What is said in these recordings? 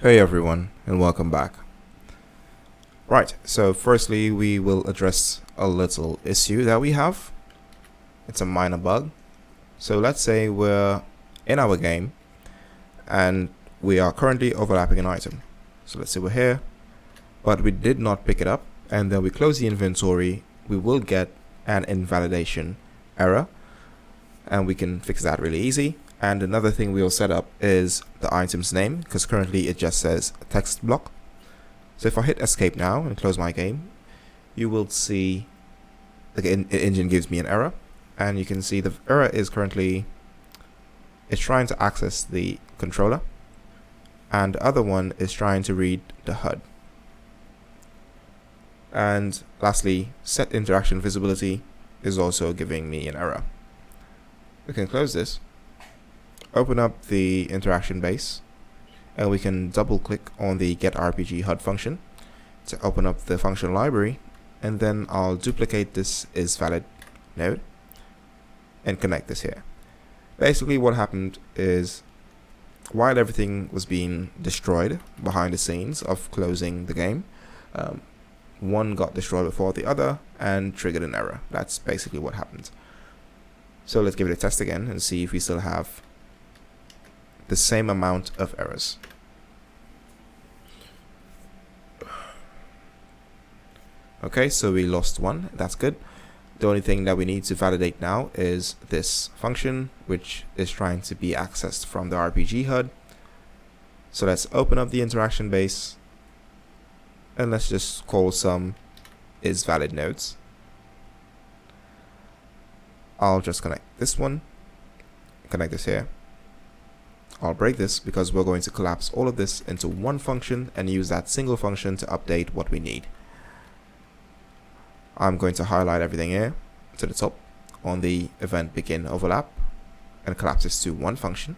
Hey everyone, and welcome back. Right, so firstly we will address a little issue that we have. It's a minor bug. So let's say we're in our game and we are currently overlapping an item. So let's say we're here, but we did not pick it up, and then we close the inventory. We will get an invalidation error, and we can fix that really easy. And another thing we'll set up is the item's name, because currently it just says text block. So if I hit escape now and close my game, you will see the engine gives me an error, and you can see the error is currently it's trying to access the controller, and the other one is trying to read the HUD. And lastly, set interaction visibility is also giving me an error. We can close this, open up the interaction base, and we can double click on the get RPG HUD function to open up the function library, and then I'll duplicate this isValid node and connect this here. Basically what happened is, while everything was being destroyed behind the scenes of closing the game, one got destroyed before the other and triggered an error. That's basically what happened. So let's give it a test again and see if we still have the same amount of errors. Okay, so we lost one. That's good. The only thing that we need to validate now is this function, which is trying to be accessed from the RPG HUD. So let's open up the interaction base, and let's just call some isValid nodes. I'll just connect this one, connect this here. I'll break this because we're going to collapse all of this into one function and use that single function to update what we need. I'm going to highlight everything here to the top on the event begin overlap and collapse this to one function.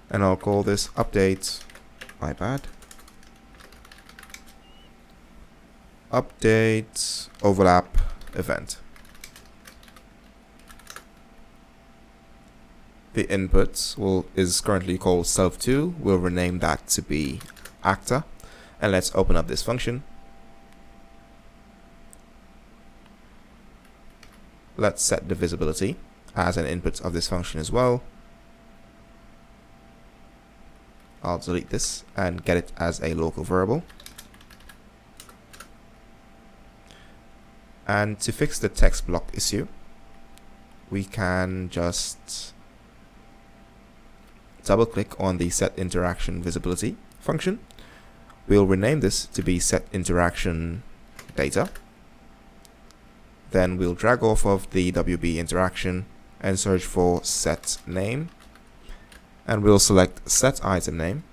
And I'll call this update, my bad, update overlap event. The input is currently called self2. We'll rename that to be actor, and let's open up this function. Let's set the visibility as an input of this function as well. I'll delete this and get it as a local variable. And to fix the text block issue, we can just double click on the set interaction visibility function. We'll rename this to be set interaction data. Then we'll drag off of the WB interaction and search for set name, and we'll select set item name.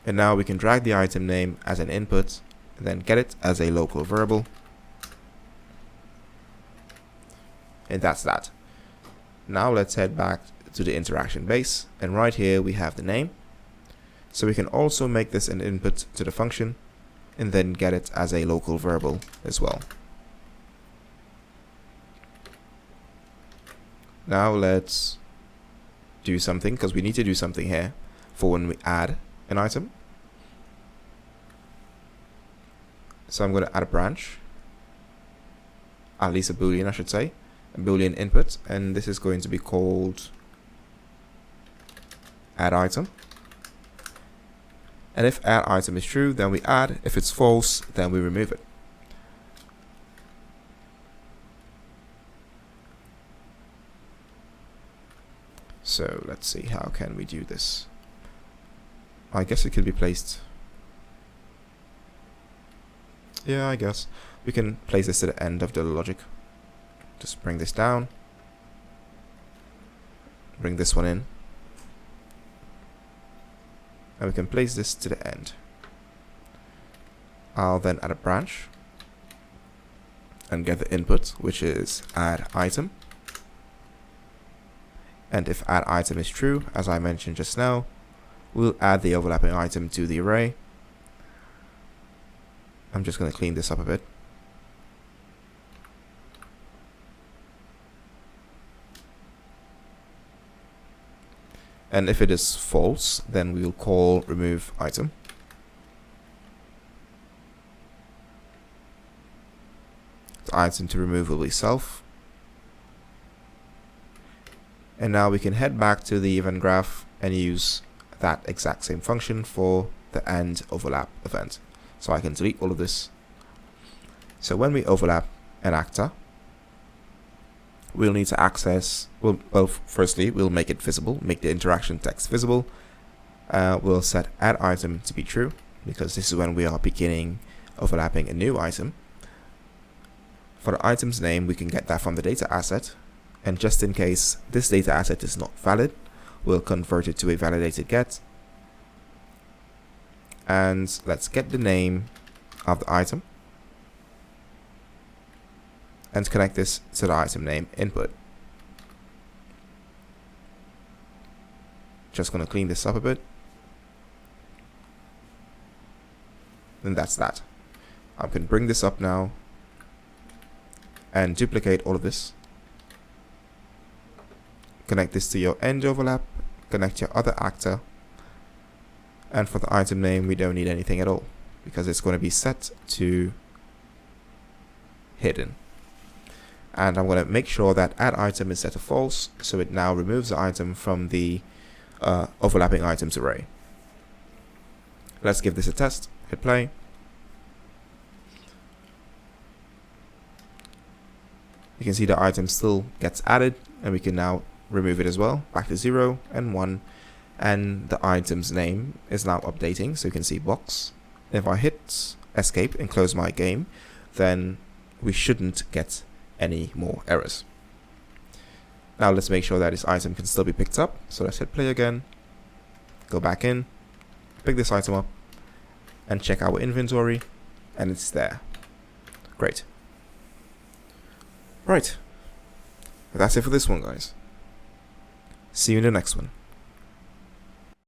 And now we can drag the item name as an input and then get it as a local variable. And that's that. Now let's head back to the interaction base, and right here we have the name. So we can also make this an input to the function and then get it as a local variable as well. Now let's do something, because we need to do something here for when we add an item. So I'm going to add a branch, at least a boolean I should say, a boolean input, and this is going to be called add item. And if add item is true, then we add. If it's false, then we remove it. So let's see, how can we do this? I guess it could be placed. Yeah, I guess we can place this to the end of the logic. Just bring this down. Bring this one in. And we can place this to the end. I'll then add a branch and get the input, which is add item. And if add item is true, as I mentioned just now, we'll add the overlapping item to the array. I'm just going to clean this up a bit. And if it is false, then we will call remove item. The item to remove will be self. And now we can head back to the event graph and use that exact same function for the end overlap event. So I can delete all of this. So when we overlap an actor, we'll need to access, well, firstly, we'll make it visible, make the interaction text visible. We'll set add item to be true, because this is when we are beginning overlapping a new item. For the item's name, we can get that from the data asset. And just in case this data asset is not valid, we'll convert it to a validated get. And let's get the name of the item and connect this to the item name input. Just going to clean this up a bit. And that's that. I can bring this up now and duplicate all of this. Connect this to your end overlap, connect your other actor, and for the item name we don't need anything at all because it's going to be set to hidden. And I'm going to make sure that add item is set to false, so it now removes the item from the overlapping items array. Let's give this a test, hit play. You can see the item still gets added, and we can now remove it as well, back to 0 and 1, and the item's name is now updating, so you can see box. If I hit escape and close my game, then we shouldn't get any more errors. Now let's make sure that this item can still be picked up, so let's hit play again, go back in, pick this item up, and check our inventory, and it's there. Great. Right, that's it for this one, guys. See you in the next one.